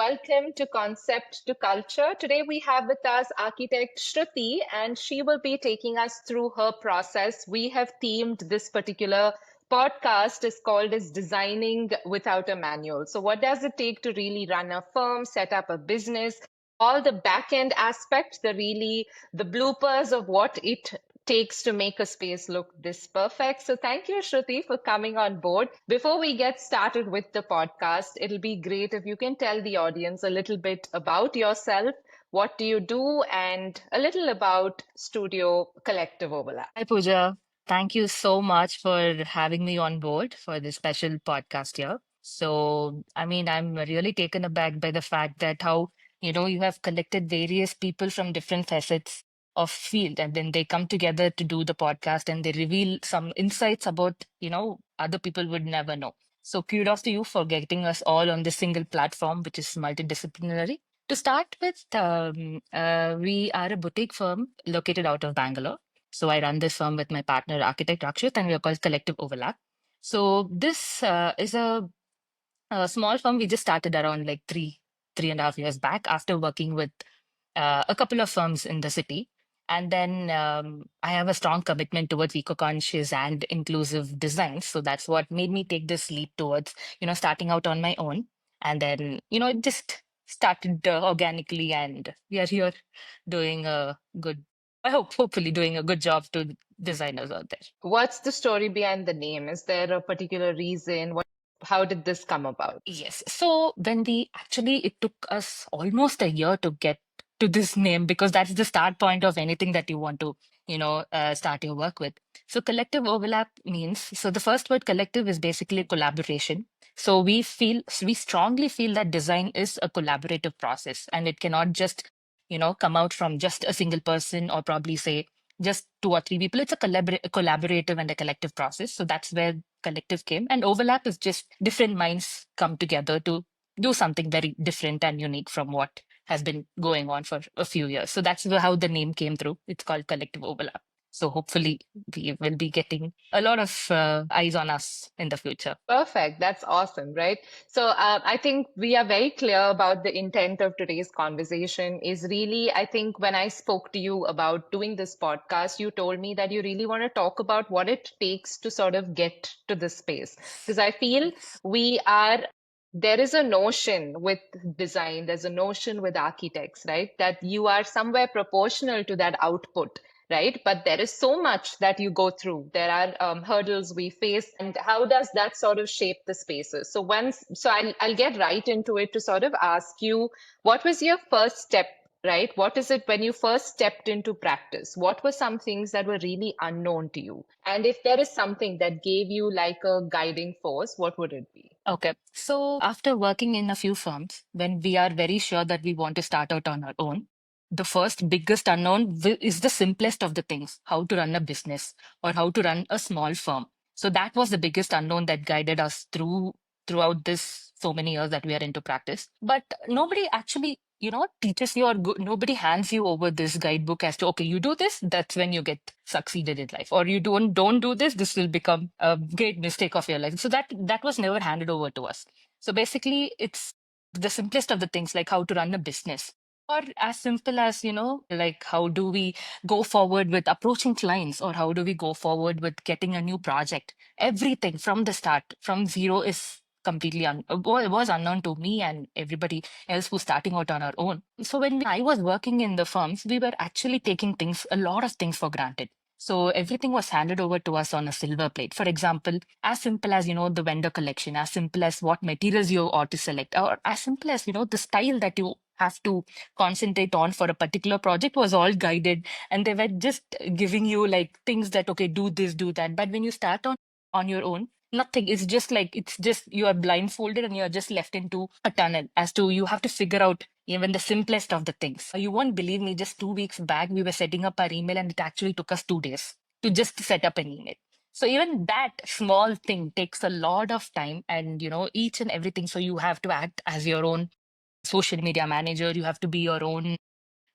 welcome to Concept to Culture. Today we have with us architect Shruthi, and she will be taking us through her process. We have themed this particular podcast is called as Designing Without a Manual. So what does it take to really run a firm, set up a business? All the back end aspects, the bloopers of what it takes to make a space look this perfect. So thank you, Shruti, for coming on board. Before we get started with the podcast, it'll be great if you can tell the audience a little bit about yourself. What do you do? And a little about Studio Collective Overlap. Hi, Pooja. Thank you so much for having me on board for this special podcast here. I'm really taken aback by the fact that how, you have collected various people from different facets of field, and then they come together to do the podcast and they reveal some insights about, other people would never know. So kudos to you for getting us all on this single platform, which is multidisciplinary. To start with, we are a boutique firm located out of Bangalore. So I run this firm with my partner, architect Rakshit, and we are called Collective Overlap. So this is a small firm. We just started around like 3.5 years back after working with a couple of firms in the city. And then I have a strong commitment towards eco-conscious and inclusive design. So that's what made me take this leap towards, starting out on my own. And then, it just started organically, and we are here doing a good, I hope, hopefully doing a good job to designers out there. What's the story behind the name? Is there a particular reason? How did this come about? Yes. So when it took us almost a year to get to this name, because that's the start point of anything that you want to, start your work with. So collective overlap means, so the first word collective is basically collaboration. So we strongly feel that design is a collaborative process, and it cannot just, come out from just a single person, or probably say just two or three people. It's a collaborative and a collective process. So that's where collective came. And overlap is just different minds come together to do something very different and unique from what has been going on for a few years. So that's how the name came through. It's called collective overlap. So hopefully we will be getting a lot of eyes on us in the future. Perfect. That's awesome, right? So I think we are very clear about the intent of today's conversation is really, I think when I spoke to you about doing this podcast, you told me that you really want to talk about what it takes to sort of get to this space. Because I feel we are, there is a notion with design, there's a notion with architects, right? That you are somewhere proportional to that output, right? But there is so much that you go through. There are hurdles we face, and how does that sort of shape the spaces? So I'll get right into it to sort of ask you, what was your first step, right? What is it when you first stepped into practice? What were some things that were really unknown to you? And if there is something that gave you like a guiding force, what would it be? Okay. So after working in a few firms, when we are very sure that we want to start out on our own, the first biggest unknown is the simplest of the things, how to run a business or how to run a small firm. So that was the biggest unknown that guided us throughout this so many years that we are into practice. But nobody actually, teaches you, or nobody hands you over this guidebook as to, okay, you do this, that's when you get succeeded in life, or you don't do this, this will become a great mistake of your life. So that was never handed over to us. So basically it's the simplest of the things, like how to run a business, or as simple as, like how do we go forward with approaching clients, or how do we go forward with getting a new project. Everything from the start, from zero, is completely was unknown to me and everybody else who's starting out on our own. So when I was working in the firms, we were actually taking a lot of things for granted. So everything was handed over to us on a silver plate. For example, as simple as, the vendor collection, as simple as what materials you ought to select, or as simple as, the style that you have to concentrate on for a particular project was all guided. And they were just giving you like things that, okay, do this, do that. But when you start on your own, nothing. It's just you are blindfolded and you're just left into a tunnel as to you have to figure out even the simplest of the things. You won't believe me, just 2 weeks back, we were setting up our email and it actually took us 2 days to just set up an email. So even that small thing takes a lot of time and, each and everything. So you have to act as your own social media manager. You have to be your own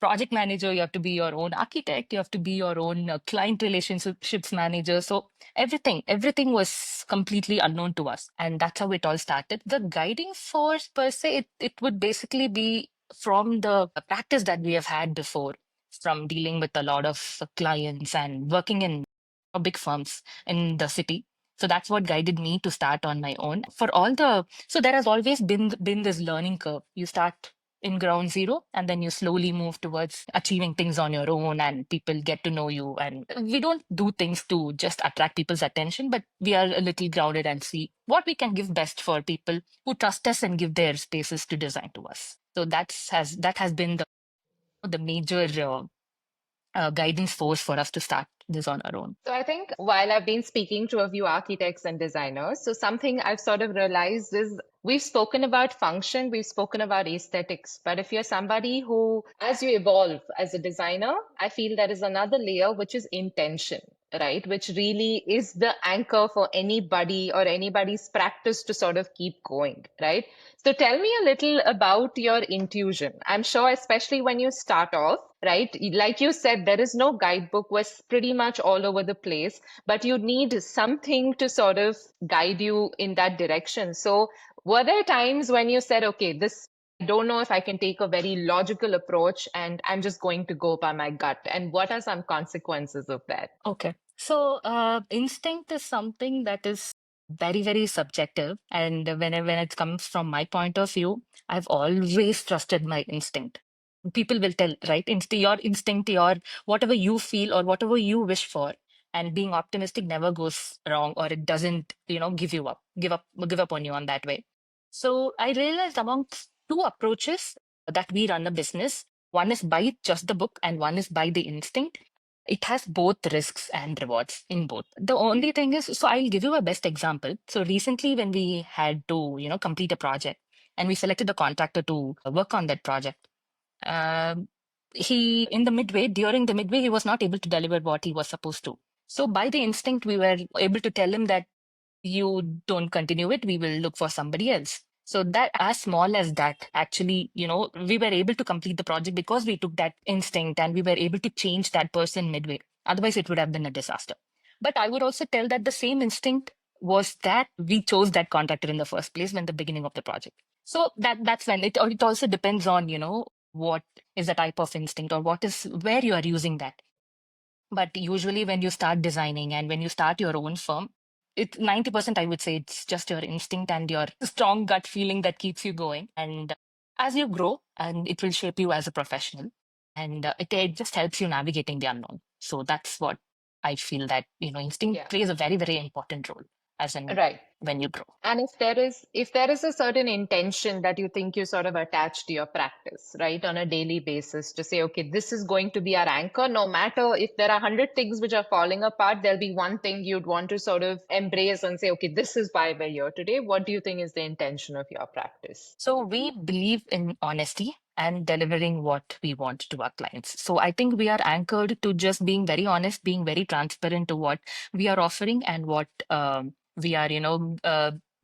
project manager, you have to be your own architect, you have to be your own client relationships manager. So everything was completely unknown to us. And that's how it all started. The guiding force per se, it would basically be from the practice that we have had before, from dealing with a lot of clients and working in big firms in the city. So that's what guided me to start on my own. So there has always been this learning curve. You start in ground zero and then you slowly move towards achieving things on your own and people get to know you. And we don't do things to just attract people's attention, but we are a little grounded and see what we can give best for people who trust us and give their spaces to design to us. So that has been the major guidance force for us to start this on our own. So I think while I've been speaking to a few architects and designers, so something I've sort of realized is we've spoken about function, we've spoken about aesthetics, but if you're somebody who, as you evolve as a designer, I feel there is another layer which is intention, right? Which really is the anchor for anybody or anybody's practice to sort of keep going, right? So tell me a little about your intuition. I'm sure, especially when you start off, right? Like you said, there is no guidebook, was pretty much all over the place, but you need something to sort of guide you in that direction. So were there times when you said, okay, this, I don't know if I can take a very logical approach and I'm just going to go by my gut? And what are some consequences of that? Okay. So, instinct is something that is very, very subjective. And when it comes from my point of view, I've always trusted my instinct. People will tell, right? Your instinct, your whatever you feel or whatever you wish for, and being optimistic never goes wrong, or it doesn't, give up on you on that way. So I realized amongst two approaches that we run a business, one is by just the book and one is by the instinct. It has both risks and rewards in both. The only thing is, so I'll give you a best example. So recently, when we had to, complete a project and we selected a contractor to work on that project, um, during the midway, he was not able to deliver what he was supposed to. So by the instinct, we were able to tell him that you don't continue it, we will look for somebody else. So that, as small as that, actually, we were able to complete the project because we took that instinct and we were able to change that person midway. Otherwise, it would have been a disaster. But I would also tell that the same instinct was that we chose that contractor in the first place when the beginning of the project. So that's when it also depends on, what is the type of instinct or what is where you are using that. But usually, when you start designing and when you start your own firm, it's 90%, I would say, it's just your instinct and your strong gut feeling that keeps you going. And as you grow, and it will shape you as a professional, and it just helps you navigating the unknown. So that's what I feel that, instinct Yeah. plays a very, very important role as in Right. when you grow. And if there is a certain intention that you think you sort of attach to your practice, right, on a daily basis to say, okay, this is going to be our anchor, no matter if there are 100 things which are falling apart, there'll be one thing you'd want to sort of embrace and say, okay, this is why we're here today. What do you think is the intention of your practice? So we believe in honesty and delivering what we want to our clients. So I think we are anchored to just being very honest, being very transparent to what we are offering and what we are,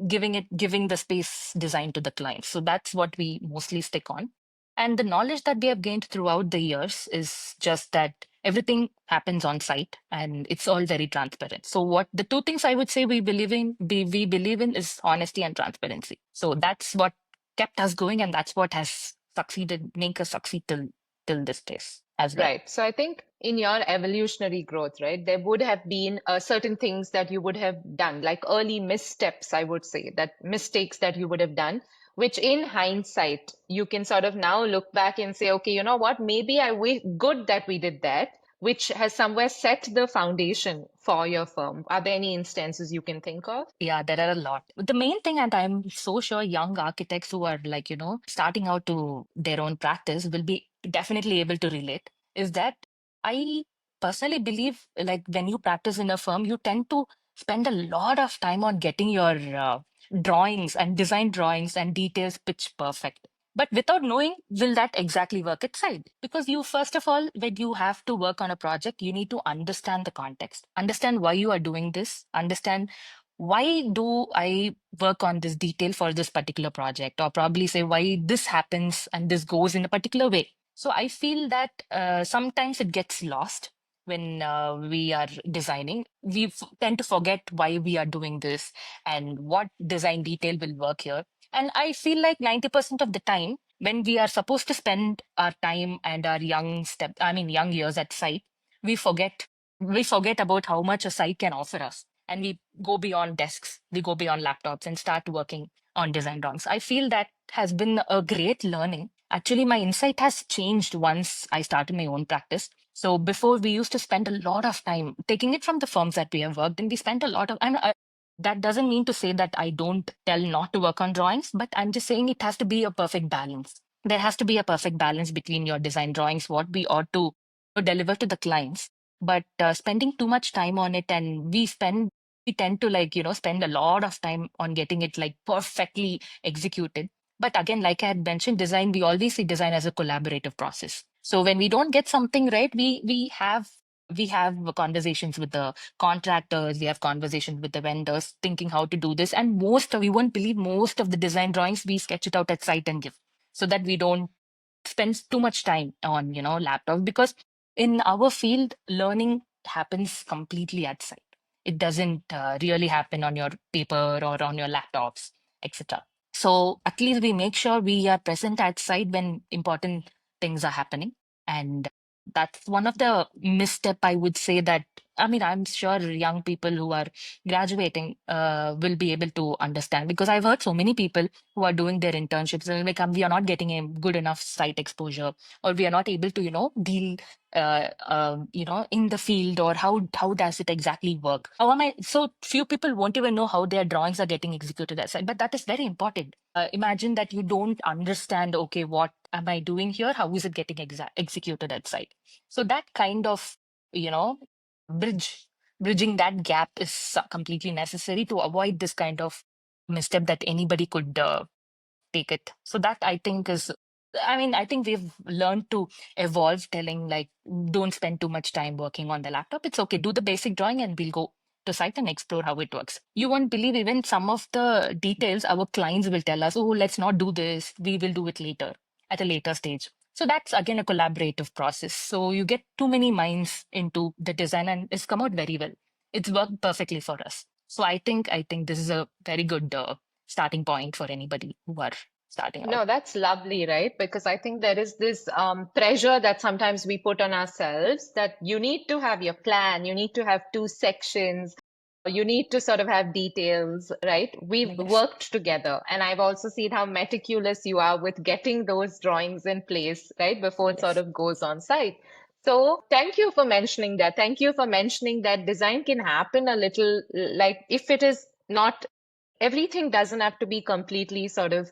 giving the space design to the client. So that's what we mostly stick on. And the knowledge that we have gained throughout the years is just that everything happens on site and it's all very transparent. So what the two things I would say we believe in is honesty and transparency. So that's what kept us going, and that's what has make us succeed till this days as well. Right. So I think in your evolutionary growth, right, there would have been certain things that you would have done, like early missteps, I would say, that mistakes that you would have done, which in hindsight, you can sort of now look back and say, okay, you know what, maybe good that we did that, which has somewhere set the foundation for your firm. Are there any instances you can think of? Yeah, there are a lot. The main thing, and I'm so sure young architects who are like, starting out to their own practice will be definitely able to relate, is that I personally believe like when you practice in a firm, you tend to spend a lot of time on getting your drawings and design drawings and details pitch perfect. But without knowing, will that exactly work outside? Because you, first of all, when you have to work on a project, you need to understand the context, understand why you are doing this, understand why do I work on this detail for this particular project, or probably say why this happens and this goes in a particular way. So I feel that sometimes it gets lost when we are designing. We tend to forget why we are doing this and what design detail will work here. And I feel like 90% of the time, when we are supposed to spend our time and our young years at site, we forget we forget about how much a site can offer us, and we go beyond desks, we go beyond laptops, and start working on design drawings. I feel that has been a great learning. Actually, my insight has changed once I started my own practice. So before, we used to spend a lot of time taking it from the firms that we have worked in. We spent a lot of, and that doesn't mean to say that I don't tell not to work on drawings, but I'm just saying it has to be a perfect balance. There has to be a perfect balance between your design drawings, what we ought to deliver to the clients, but spending too much time on it, and we tend to, like, spend a lot of time on getting it like perfectly executed. But again, like I had mentioned, design, we always see design as a collaborative process. So when we don't get something right, we have conversations with the contractors, we have conversations with the vendors, thinking how to do this. And you won't believe, most of the design drawings we sketch it out at site and give, so that we don't spend too much time on laptop, because in our field, learning happens completely at site. It doesn't really happen on your paper or on your laptops, etc. So at least we make sure we are present at site when important things are happening. And that's one of the misstep, I would say, that, I mean, I'm sure young people who are graduating will be able to understand, because I've heard so many people who are doing their internships and like, we are not getting a good enough site exposure, or we are not able to deal in the field, or how does it exactly work, how am I, so few people won't even know how their drawings are getting executed at site. But that is very important. Imagine that you don't understand, okay, what am I doing here, how is it getting executed at site. So that kind of you know bridge bridging that gap is completely necessary to avoid this kind of misstep that anybody could take it. So that, I think, is, I mean, I think we've learned to evolve, telling like, don't spend too much time working on the laptop. It's okay, do the basic drawing and we'll go to site and explore how it works. You won't believe, even some of the details our clients will tell us, oh, let's not do this, we will do it later, at a later stage. So that's again a collaborative process. So you get too many minds into the design, and it's come out very well. It's worked perfectly for us. So I think this is a very good starting point for anybody who are starting out. No, that's lovely, right? Because I think there is this pressure that sometimes we put on ourselves that you need to have your plan, you need to have two sections, you need to sort of have details, right? We've Yes. worked together, and I've also seen how meticulous you are with getting those drawings in place, right, before it sort Yes. of goes on site. So, thank you for mentioning that. Thank you for mentioning that design can happen a little, like, if it is not, everything doesn't have to be completely sort of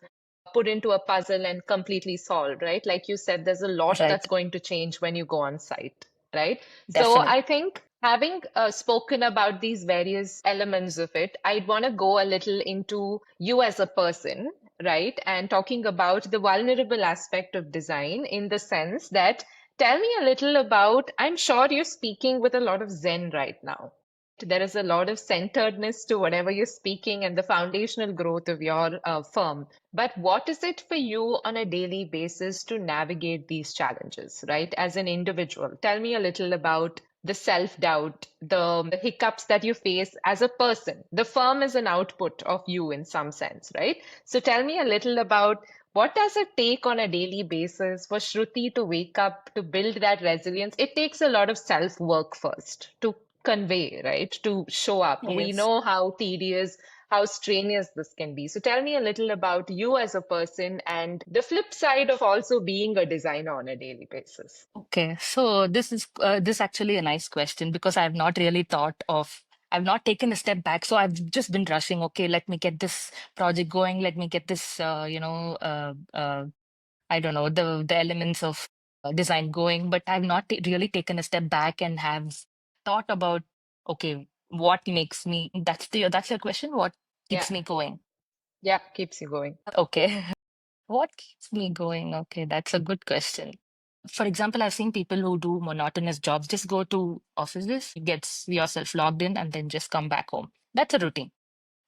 put into a puzzle and completely solved, right? Like you said, there's a lot Right. that's going to change when you go on site, right? So Definitely. I think having spoken about these various elements of it, I'd want to go a little into you as a person, right? And talking about the vulnerable aspect of design in the sense that tell me a little about, I'm sure you're speaking with a lot of Zen right now. There is a lot of centeredness to whatever you're speaking and the foundational growth of your firm. But what is it for you on a daily basis to navigate these challenges, right? As an individual, tell me a little about the self-doubt, the hiccups that you face as a person. The firm is an output of you in some sense, right? So tell me a little about what does it take on a daily basis for Shruti to wake up, to build that resilience? It takes a lot of self-work first to convey, right? To show up. We Yes. know how tedious, how strenuous this can be. So tell me a little about you as a person and the flip side of also being a designer on a daily basis. Okay. So this actually a nice question, because I've not really thought of. I've not taken a step back, so I've just been rushing. Okay, let me get this project going. Let me get this, I don't know, the elements of design going. But I've not really taken a step back and have thought about, okay, what makes me. That's your question. What Yeah, keeps me going? yeah, keeps you going. Okay. What keeps me going? Okay, that's a good question. For example, I've seen people who do monotonous jobs, just go to offices, gets yourself logged in, and then just come back home. That's a routine.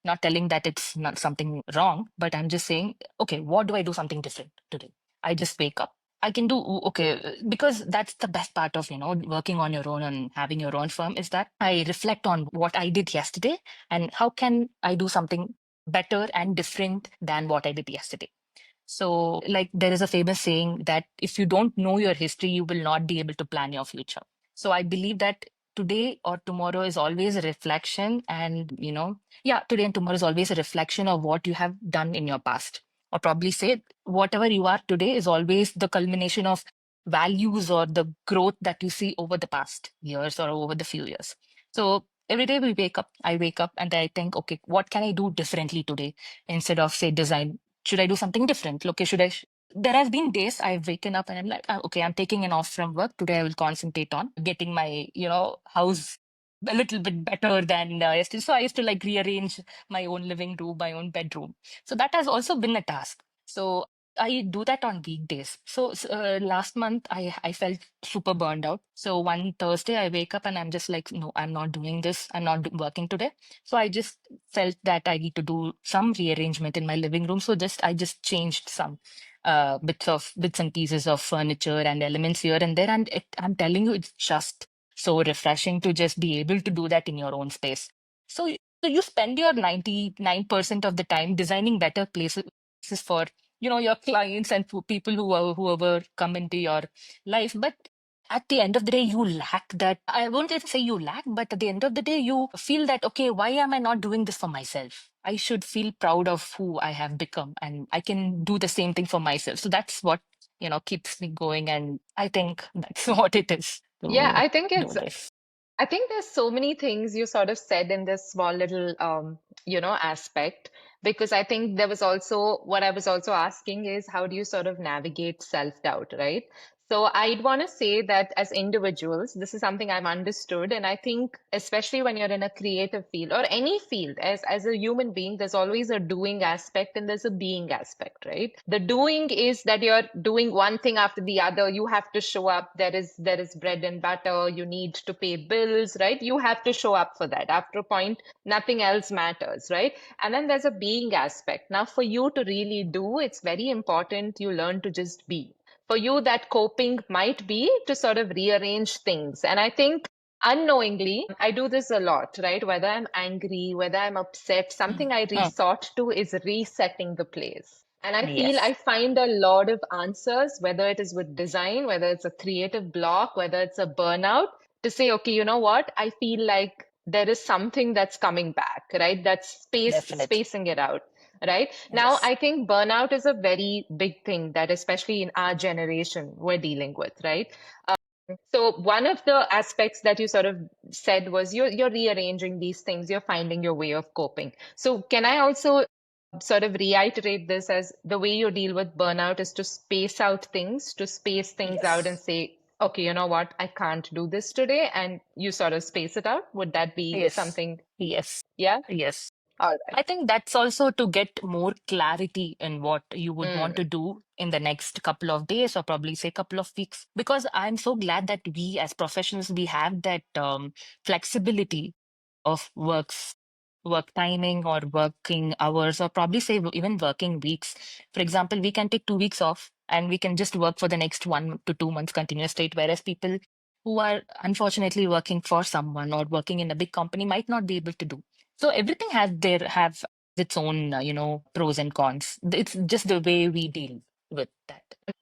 Not telling that it's not something wrong, but I'm just saying, okay, what do I do something different today? I just wake up. I can do okay because that's the best part of working on your own and having your own firm is that I reflect on what I did yesterday and how can I do something better and different than what I did yesterday. So, like, there is a famous saying that if you don't know your history, you will not be able to plan your future. So, I believe that today or tomorrow is always a reflection, and yeah, today and tomorrow is always a reflection of what you have done in your past. Or probably say, whatever you are today is always the culmination of values or the growth that you see over the past years or over the few years. So, every day I wake up and I think, okay, what can I do differently today instead of, say, design? Should I do something different? Okay, there has been days I've waken up and I'm like, "Ah, okay, I'm taking an off from work. Today I will concentrate on getting my, house a little bit better than yesterday. So I used to like rearrange my own living room, my own bedroom. So that has also been a task. So I do that on weekdays. So last month I felt super burned out. So one Thursday I wake up and I'm just like, no, I'm not doing this. I'm not working today. So I just felt that I need to do some rearrangement in my living room. So just I just changed some bits and pieces of furniture and elements here and there. And I'm telling you, it's just so refreshing to just be able to do that in your own space. So, so you spend your 99% of the time designing better places for your clients and for people whoever come into your life. But at the end of the day, you lack that. I won't even say you lack, but at the end of the day, you feel that, okay, why am I not doing this for myself? I should feel proud of who I have become and I can do the same thing for myself. So that's what, keeps me going. And I think that's what it is Yeah, to I think do it's this. I think there's so many things you sort of said in this small little, aspect, because I think there was also what I was also asking is how do you sort of navigate self-doubt, right? So I'd want to say that as individuals, this is something I've understood, and I think especially when you're in a creative field or any field, as a human being, there's always a doing aspect and there's a being aspect, right? The doing is that you're doing one thing after the other. You have to show up. There is bread and butter. You need to pay bills, right? You have to show up for that. After a point, nothing else matters, right? And then there's a being aspect. Now, for you to really do, it's very important you learn to just be. For you, that coping might be to sort of rearrange things. And I think unknowingly, I do this a lot, right? Whether I'm angry, whether I'm upset, Mm. something I Mm. resort to is resetting the place. And I feel Yes. I find a lot of answers, whether it is with design, whether it's a creative block, whether it's a burnout, to say, okay, you know what? I feel like there is something that's coming back, right? That's Definitely. spacing it out. Right now, Yes. I think burnout is a very big thing that, especially in our generation, we're dealing with, right? So one of the aspects that you sort of said was you're rearranging these things, you're finding your way of coping. So can I also sort of reiterate this as the way you deal with burnout is to space out things, to space things out and Yes. say, okay, you know what, I can't do this today, and you sort of space it out. Would that be Yes. something? Yes. Yeah? Yes. All right. I think that's also to get more clarity in what you would want Mm. to do in the next couple of days or probably say couple of weeks. Because I'm so glad that we as professionals we have that flexibility of work timing or working hours or probably say even working weeks. For example, we can take 2 weeks off and we can just work for the next 1 to 2 months continuous state, whereas people who are unfortunately working for someone or working in a big company might not be able to do. So everything have its own pros and cons. It's just the way we deal with that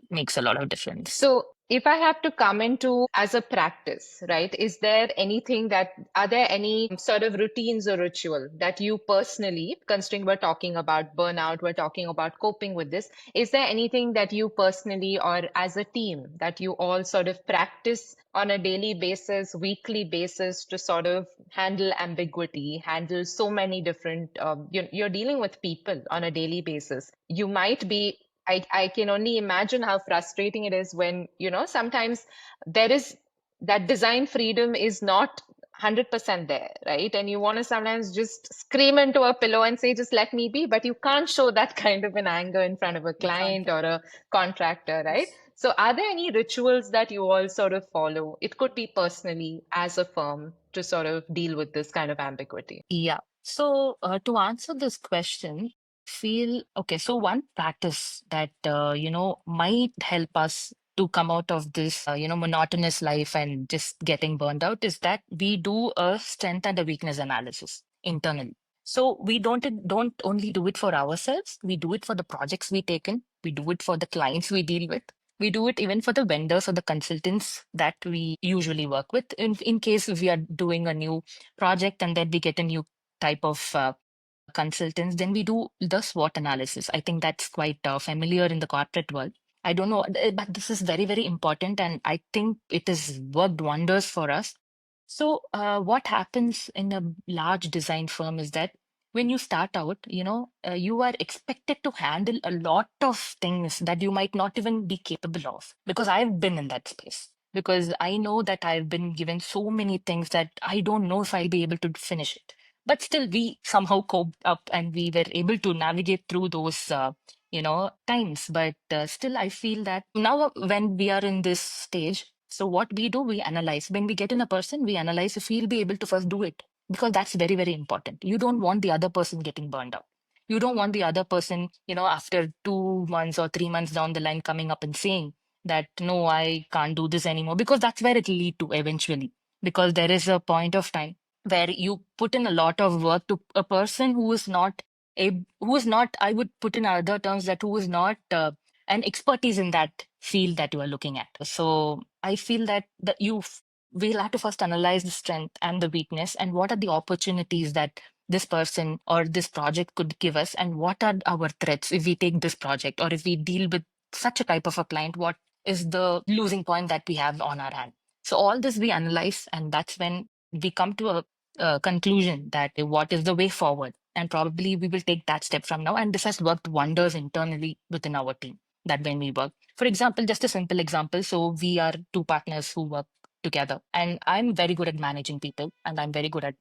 makes a lot of difference. So, if I have to come into as a practice, right, are there any sort of routines or ritual that you personally, considering we're talking about burnout, we're talking about coping with this, is there anything that you personally or as a team that you all sort of practice on a daily basis, weekly basis to sort of handle ambiguity, handle so many different, you're dealing with people on a daily basis. You might be I can only imagine how frustrating it is when, sometimes there is that design freedom is not 100% there, right? And you want to sometimes just scream into a pillow and say, just let me be, but you can't show that kind of an anger in front of a You can't. client or a contractor, right? Yes. So, are there any rituals that you all sort of follow? It could be personally as a firm to sort of deal with this kind of ambiguity. Yeah. So to answer this question, feel okay. So one practice that might help us to come out of this, monotonous life and just getting burned out is that we do a strength and a weakness analysis internally. So we don't only do it for ourselves, we do it for the projects we take in, we do it for the clients we deal with, we do it even for the vendors or the consultants that we usually work with. In case if we are doing a new project and then we get a new type of consultants, then we do the SWOT analysis. I think that's quite familiar in the corporate world. I don't know, but this is very, very important. And I think it has worked wonders for us. So, what happens in a large design firm is that when you start out, you are expected to handle a lot of things that you might not even be capable of. Because I've been in that space. Because I know that I've been given so many things that I don't know if I'll be able to finish it, but still we somehow coped up and we were able to navigate through those times. But still I feel that now when we are in this stage, so what we do, we analyze. When we get in a person, we analyze if he'll be able to first do it, because that's very, very important. You don't want the other person getting burned out. You don't want the other person, after 2 months or 3 months down the line coming up and saying that no, I can't do this anymore, because that's where it'll lead to eventually. Because there is a point of time where you put in a lot of work to a person who is not who is not, I would put in other terms, that who is not an expertise in that field that you are looking at. So I feel that we'll have to first analyze the strength and the weakness, and what are the opportunities that this person or this project could give us, and what are our threats if we take this project, or if we deal with such a type of a client, what is the losing point that we have on our hand. So all this we analyze, and that's when we come to a conclusion that what is the way forward. And probably we will take that step from now. And this has worked wonders internally within our team, that when we work. For example, just a simple example. So we are two partners who work together, and I'm very good at managing people, and I'm very good at,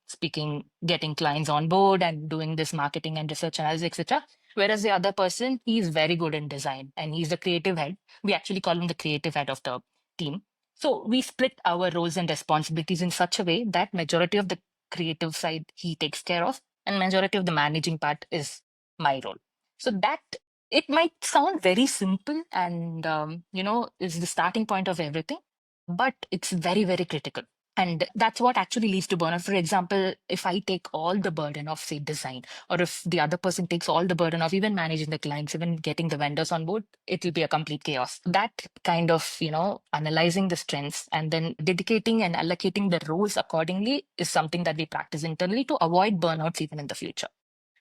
speaking, getting clients on board and doing this marketing and research analysis, etc. Whereas the other person, he's very good in design and he's the creative head. We actually call him the creative head of the team. So we split our roles and responsibilities in such a way that majority of the creative side he takes care of, and majority of the managing part is my role. So that, it might sound very simple and is the starting point of everything, but it's very, very critical. And that's what actually leads to burnout. For example, if I take all the burden of, say, design, or if the other person takes all the burden of even managing the clients, even getting the vendors on board, it will be a complete chaos. That kind of, analyzing the strengths and then dedicating and allocating the roles accordingly is something that we practice internally to avoid burnouts even in the future.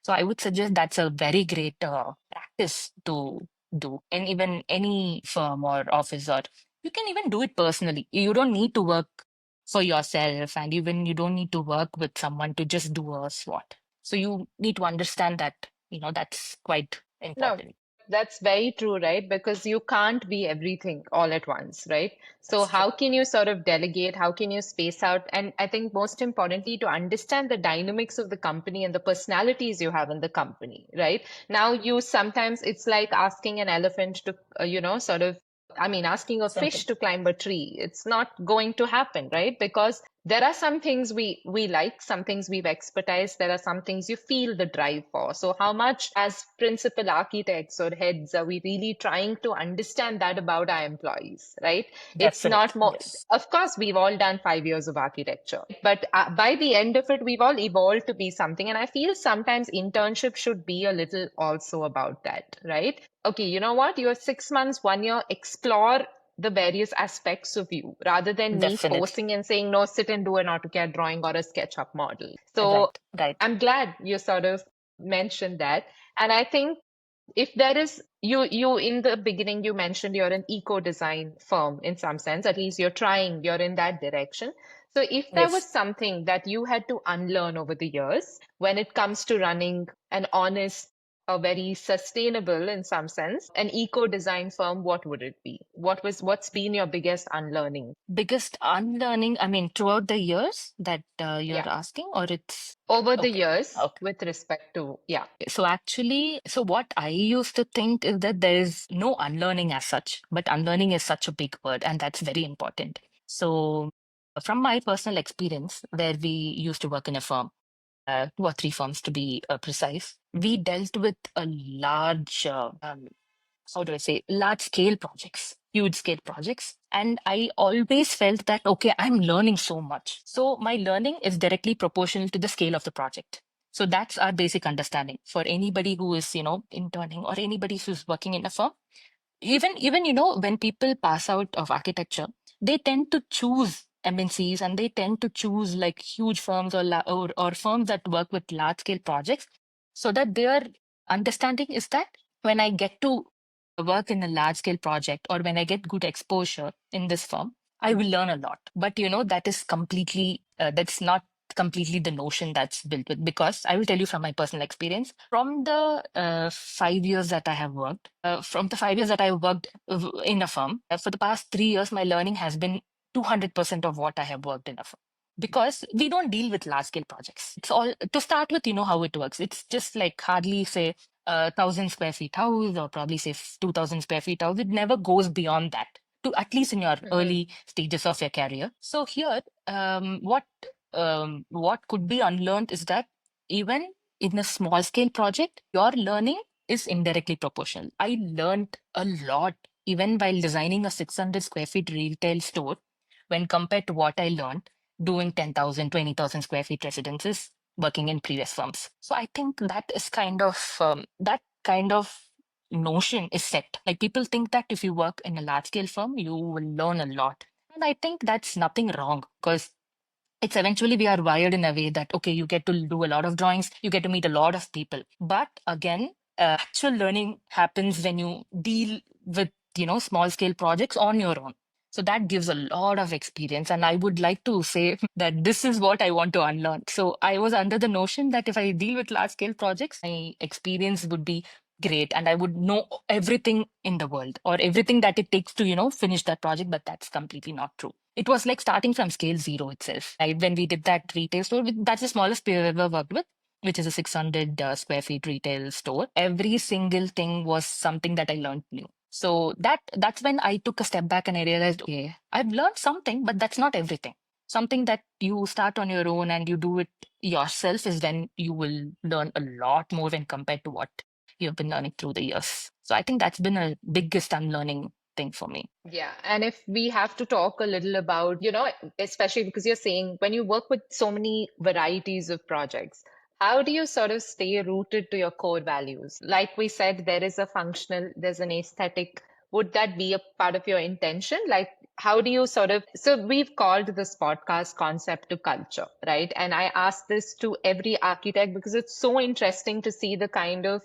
So I would suggest that's a very great practice to do in even any firm or office, or you can even do it personally. You don't need to work for yourself, and even you don't need to work with someone to just do a SWOT. So you need to understand that, that's quite No, important. that's very true, right? Because you can't be everything all at once, right? So, That's true. how can you sort of delegate? How can you space out? And I think most importantly, to understand the dynamics of the company and the personalities you have in the company, right? Now, you sometimes it's like asking an elephant to, sort of, I mean, asking a Simple. fish to climb a tree. It's not going to happen, right? Because there are some things we like, some things we've expertise, there are some things you feel the drive for. So how much as principal architects or heads are we really trying to understand that about our employees, right? It's not Definitely. more, Yes. of course we've all done 5 years of architecture, but by the end of it we've all evolved to be something. And I feel sometimes internship should be a little also about that, right? Okay, you know what, you're 6 months, 1 year, explore the various aspects of you rather than me Definitely. forcing and saying, no, sit and do an AutoCAD drawing or a SketchUp model. So Right. Right. I'm glad you sort of mentioned that. And I think if there is you in the beginning you mentioned you're an eco design firm in some sense, at least you're trying, you're in that direction. So if there was Yes. something that you had to unlearn over the years when it comes to running an honest, a very sustainable in some sense, an eco design firm, what would it be? What's been your biggest unlearning? Biggest unlearning, I mean, throughout the years that you're Yeah, asking, or it's over the okay. years Okay. with respect to, yeah. So actually, so what I used to think is that there is no unlearning as such, but unlearning is such a big word, and that's very important. So from my personal experience, where we used to work in a firm, two or three firms to be precise, we dealt with a large, how do I say, large scale projects. huge scale projects. And I always felt that, okay, I'm learning so much. So my learning is directly proportional to the scale of the project. So that's our basic understanding for anybody who is, interning or anybody who's working in a firm. Even when people pass out of architecture, they tend to choose MNCs and they tend to choose like huge firms or firms that work with large scale projects, so that their understanding is that when I get to work in a large scale project or when I get good exposure in this firm, I will learn a lot. But that is completely that's not completely the notion that's built with, because I will tell you from my personal experience from the 5 years that I have worked from the 5 years that I worked in a firm, for the past 3 years my learning has been 200% of what I have worked in a firm, because we don't deal with large scale projects. It's all to start with, how it works. It's just like hardly say 1,000 square feet house, or probably say 2,000 square feet house. It never goes beyond that, to at least in your Mhm. early stages of your career. So here, what could be unlearned is that even in a small scale project, your learning is indirectly proportional. I learned a lot even while designing a 600 square feet retail store when compared to what I learned doing 10,000, 20,000 square feet residences working in previous firms. So I think that is that kind of notion is set. Like people think that if you work in a large scale firm, you will learn a lot. And I think that's nothing wrong, because it's eventually we are wired in a way that okay, you get to do a lot of drawings, you get to meet a lot of people, but again, actual learning happens when you deal with small scale projects on your own. So that gives a lot of experience, and I would like to say that this is what I want to unlearn. So I was under the notion that if I deal with large scale projects, my experience would be great and I would know everything in the world or everything that it takes to finish that project, but that's completely not true. It was like starting from scale zero itself. Right? When we did that retail store, that's the smallest we have ever worked with, which is a 600 square feet retail store. Every single thing was something that I learned new. So that's when I took a step back and I realized, okay, I've learned something, but that's not everything. Something that you start on your own and you do it yourself is when you will learn a lot more when compared to what you've been learning through the years. So I think that's been a biggest unlearning thing for me. Yeah, and if we have to talk a little about, especially because you're saying when you work with so many varieties of projects, how do you sort of stay rooted to your core values? Like we said, there is a functional, there's an aesthetic. Would that be a part of your intention? Like, how do you sort of, so we've called this podcast concept to culture, right? And I ask this to every architect because it's so interesting to see the kind of,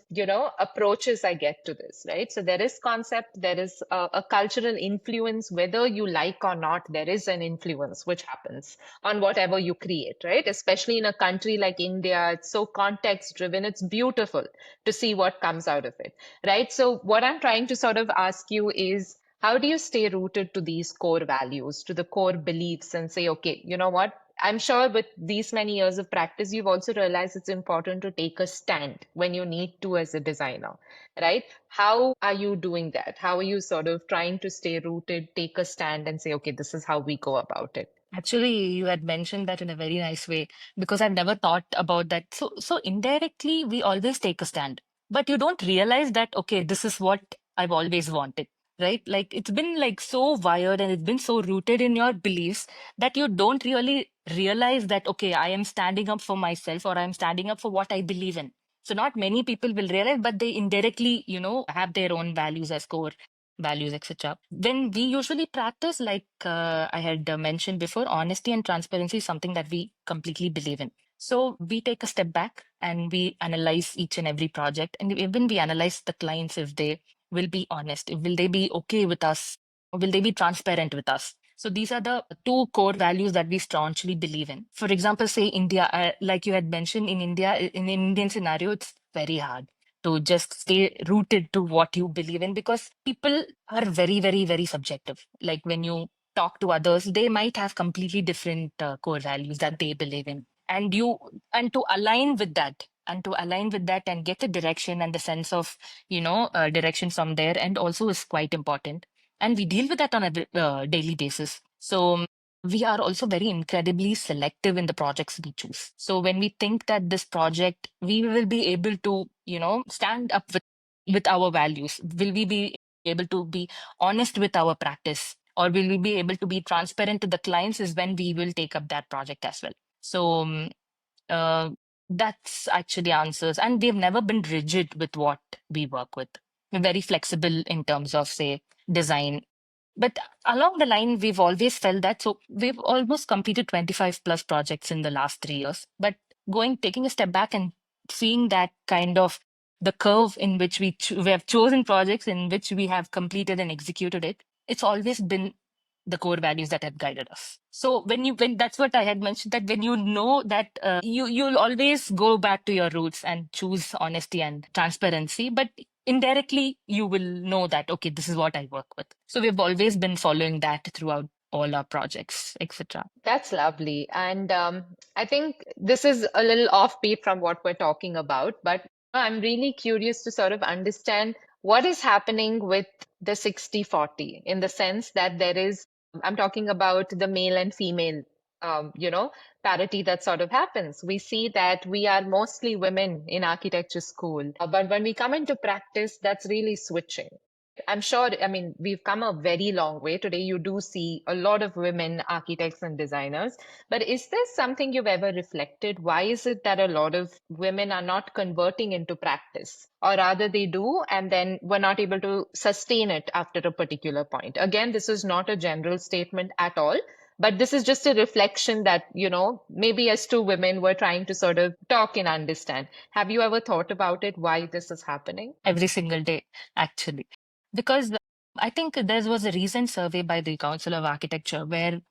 approaches I get to this, right? So there is concept, there is a cultural influence, whether you like or not, there is an influence which happens on whatever you create, right? Especially in a country like India, it's so context driven. It's beautiful to see what comes out of it, right? So what I'm trying to sort of ask you is, how do you stay rooted to these core values, to the core beliefs, and say, okay, you know what? I'm sure with these many years of practice, you've also realized it's important to take a stand when you need to as a designer, right? How are you doing that? How are you sort of trying to stay rooted, take a stand, and say, okay, this is how we go about it? Actually, you had mentioned that in a very nice way, because I've never thought about that. So indirectly, we always take a stand, but you don't realize that, okay, this is what I've always wanted, right? Like it's been like so wired and it's been so rooted in your beliefs that you don't really realize that, okay, I am standing up for myself or I'm standing up for what I believe in. So not many people will realize, but they indirectly, have their own values as core values, etc. When we usually practice, like I had mentioned before, honesty and transparency is something that we completely believe in. So we take a step back and we analyze each and every project, and even we analyze the clients if they will be honest, if will they be okay with us, or will they be transparent with us. So these are the two core values that we staunchly believe in. For example, say India, like you had mentioned, in India, in an Indian scenario, it's very hard to just stay rooted to what you believe in, because people are very, very, very subjective. Like when you talk to others, they might have completely different core values that they believe in. And to align with that, and get the direction and the sense of, direction from there, and also is quite important. And we deal with that on a daily basis. So we are also very incredibly selective in the projects we choose. So when we think that this project, we will be able to, stand up with our values, will we be able to be honest with our practice, or will we be able to be transparent to the clients, is when we will take up that project as well. So uh, that's actually answers. And we've never been rigid with what we work with. We're very flexible in terms of, say, design. But along the line, we've always felt that. So we've almost completed 25 plus projects in the last 3 years. But taking a step back and seeing that kind of the curve in which we have chosen projects in which we have completed and executed it, it's always been the core values that have guided us. So when that's what I had mentioned, that when you know that you'll always go back to your roots and choose honesty and transparency, but indirectly you will know that, okay, this is what I work with. So we've always been following that throughout all our projects, etc. That's lovely. And I think this is a little offbeat from what we're talking about, but I'm really curious to sort of understand what is happening with the 60-40 in the sense that there is, I'm talking about the male and female, parity that sort of happens. We see that we are mostly women in architecture school, but when we come into practice, that's really switching. I'm sure, I mean, we've come a very long way. Today, you do see a lot of women architects and designers. But is this something you've ever reflected? Why is it that a lot of women are not converting into practice? Or rather, they do, and then we're not able to sustain it after a particular point. Again, this is not a general statement at all. But this is just a reflection that, maybe as two women, we're trying to sort of talk and understand. Have you ever thought about it, why this is happening? Every single day, actually. Because I think there was a recent survey by the Council of Architecture where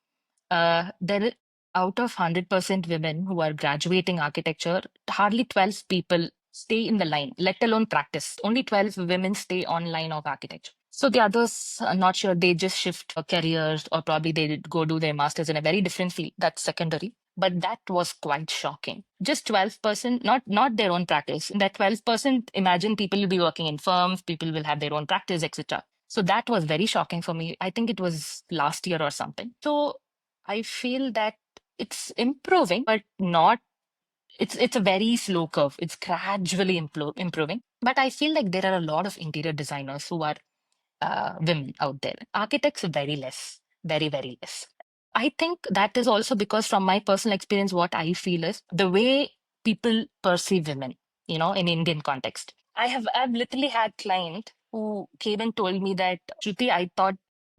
there out of 100% women who are graduating architecture, hardly 12 people stay in the line, let alone practice. Only 12 women stay on line of architecture. So the others are not sure, they just shift careers, or probably they go do their masters in a very different field. That's secondary. But that was quite shocking. Just 12%, not their own practice. In that 12%, imagine people will be working in firms, people will have their own practice, etc. So that was very shocking for me. I think it was last year or something. So I feel that it's improving, but not. It's a very slow curve. It's gradually improving. But I feel like there are a lot of interior designers who are women out there. Architects, very less, very, very less. I think that is also because, from my personal experience, what I feel is the way people perceive women, in Indian context. I've literally had client who came and told me that, Shruti, I thought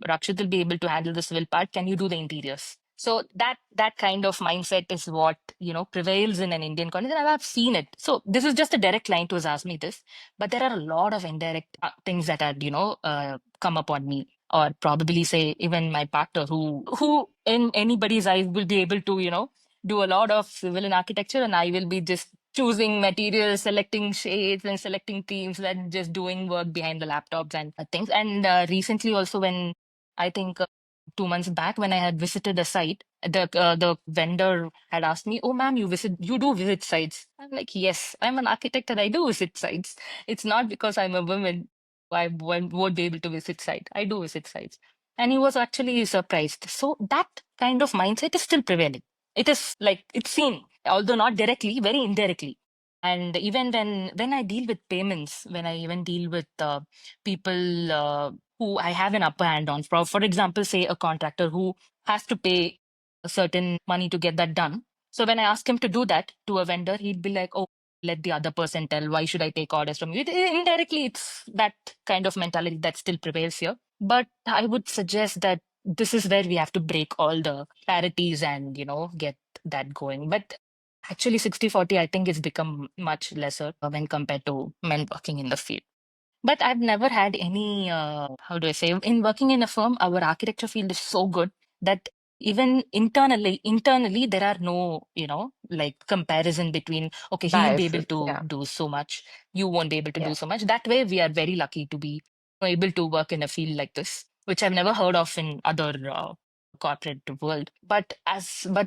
Rakshit will be able to handle the civil part. Can you do the interiors? So that kind of mindset is what prevails in an Indian context, and I've seen it. So this is just a direct client who has asked me this, but there are a lot of indirect things that had come upon me, or probably say even my partner, who in anybody's eyes will be able to do a lot of civil and architecture, and I will be just choosing materials, selecting shades, and selecting themes, and just doing work behind the laptops and things. And recently also, when I think 2 months back, when I had visited a site, the vendor had asked me, "Oh, ma'am, you do visit sites?" I'm like, "Yes, I'm an architect and I do visit sites. It's not because I'm a woman won't be able to visit site. I do visit sites." And he was actually surprised. So that kind of mindset is still prevailing. It is like it's seen, although not directly, very indirectly. And even when I deal with payments, when I even deal with people who I have an upper hand on, for example, say a contractor who has to pay a certain money to get that done. So when I ask him to do that to a vendor, he'd be like, "Oh, let the other person tell. Why should I take orders from you?" Indirectly, it's that kind of mentality that still prevails here. But I would suggest that this is where we have to break all the parities and get that going. But actually, 60-40, I think, it's become much lesser when compared to men working in the field. But I've never had any, how do I say, in working in a firm, our architecture field is so good that even internally, there are no, like comparison between, okay, he'll be able Biases, to yeah. do so much, you won't be able to do Yeah. so much. That way, we are very lucky to be able to work in a field like this, which I've never heard of in other corporate world. But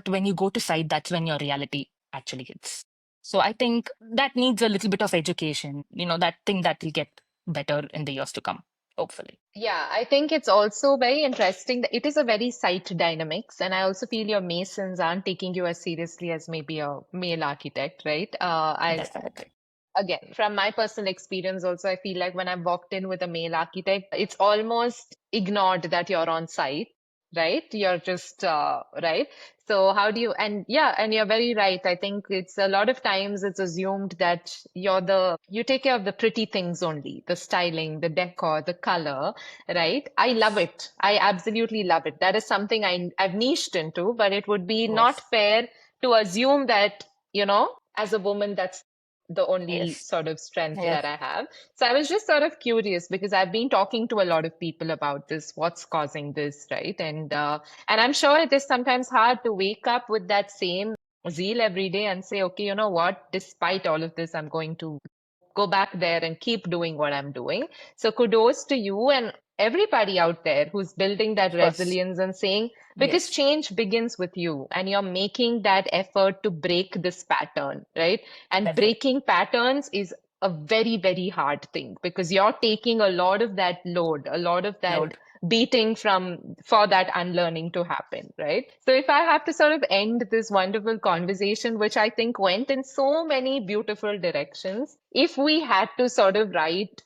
when you go to site, that's when your reality actually hits. So I think that needs a little bit of education, that thing that will get better in the years to come, hopefully. Yeah, I think it's also very interesting that it is a very site dynamics, and I also feel your masons aren't taking you as seriously as maybe a male architect, right? Definitely. again, from my personal experience also, I feel like when I've walked in with a male architect, it's almost ignored that you're on site, right? You're just, right? So how do you, and yeah, and you're very right. I think it's a lot of times it's assumed that you take care of the pretty things only, the styling, the decor, the color, right? I love it. I absolutely love it. That is something I've niched into, but it would be not Yes. fair to assume that, as a woman, that's the only Yes. sort of strength Yes. that I have. So I was just sort of curious because I've been talking to a lot of people about this, what's causing this, right? And I'm sure it is sometimes hard to wake up with that same zeal every day and say, okay, you know what? Despite all of this, I'm going to go back there and keep doing what I'm doing. So kudos to you and everybody out there who's building that Of course. resilience and saying, because Yes. change begins with you and you're making that effort to break this pattern, right? And Definitely. breaking patterns is a very, very hard thing because you're taking a lot of that load, a lot of that Load. beating for that unlearning to happen, right? So if I have to sort of end this wonderful conversation, which I think went in so many beautiful directions, if we had to sort of write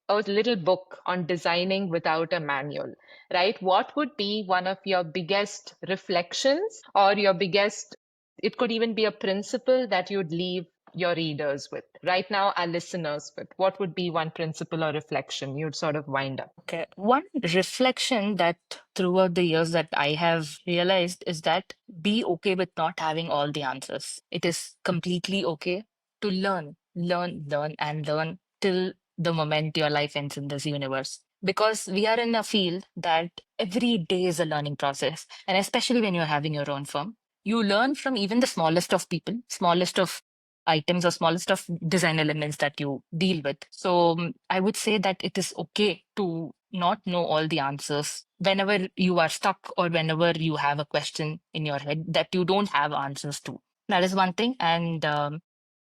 a little book on designing without a manual, right? What would be one of your biggest reflections or your biggest, it could even be a principle that you'd leave your readers with right now, our listeners with? What would be one principle or reflection you'd sort of wind up? Okay. One reflection that throughout the years that I have realized is that be okay with not having all the answers. It is completely okay to learn, and learn till the moment your life ends in this universe. Because we are in a field that every day is a learning process. And especially when you're having your own firm, you learn from even the smallest of people, smallest of items or smallest of design elements that you deal with. So I would say that it is okay to not know all the answers whenever you are stuck or whenever you have a question in your head that you don't have answers to. That is one thing. And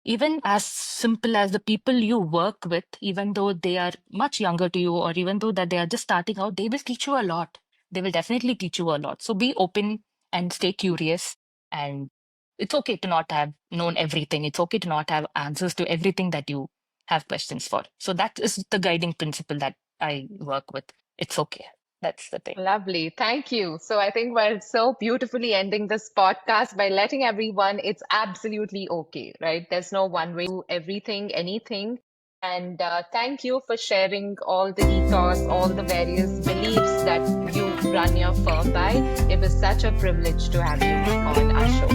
even as simple as the people you work with, even though they are much younger to you or even though that they are just starting out, they will teach you a lot. They will definitely teach you a lot. So be open and stay curious, and it's okay to not have known everything. It's okay to not have answers to everything that you have questions for. So that is the guiding principle that I work with. It's okay. That's the thing. Lovely. Thank you. So I think we're so beautifully ending this podcast by letting everyone it's absolutely okay, right? There's no one way to do everything, anything. And thank you for sharing all the ethos, all the various beliefs that you run your firm by. It was such a privilege to have you on our show.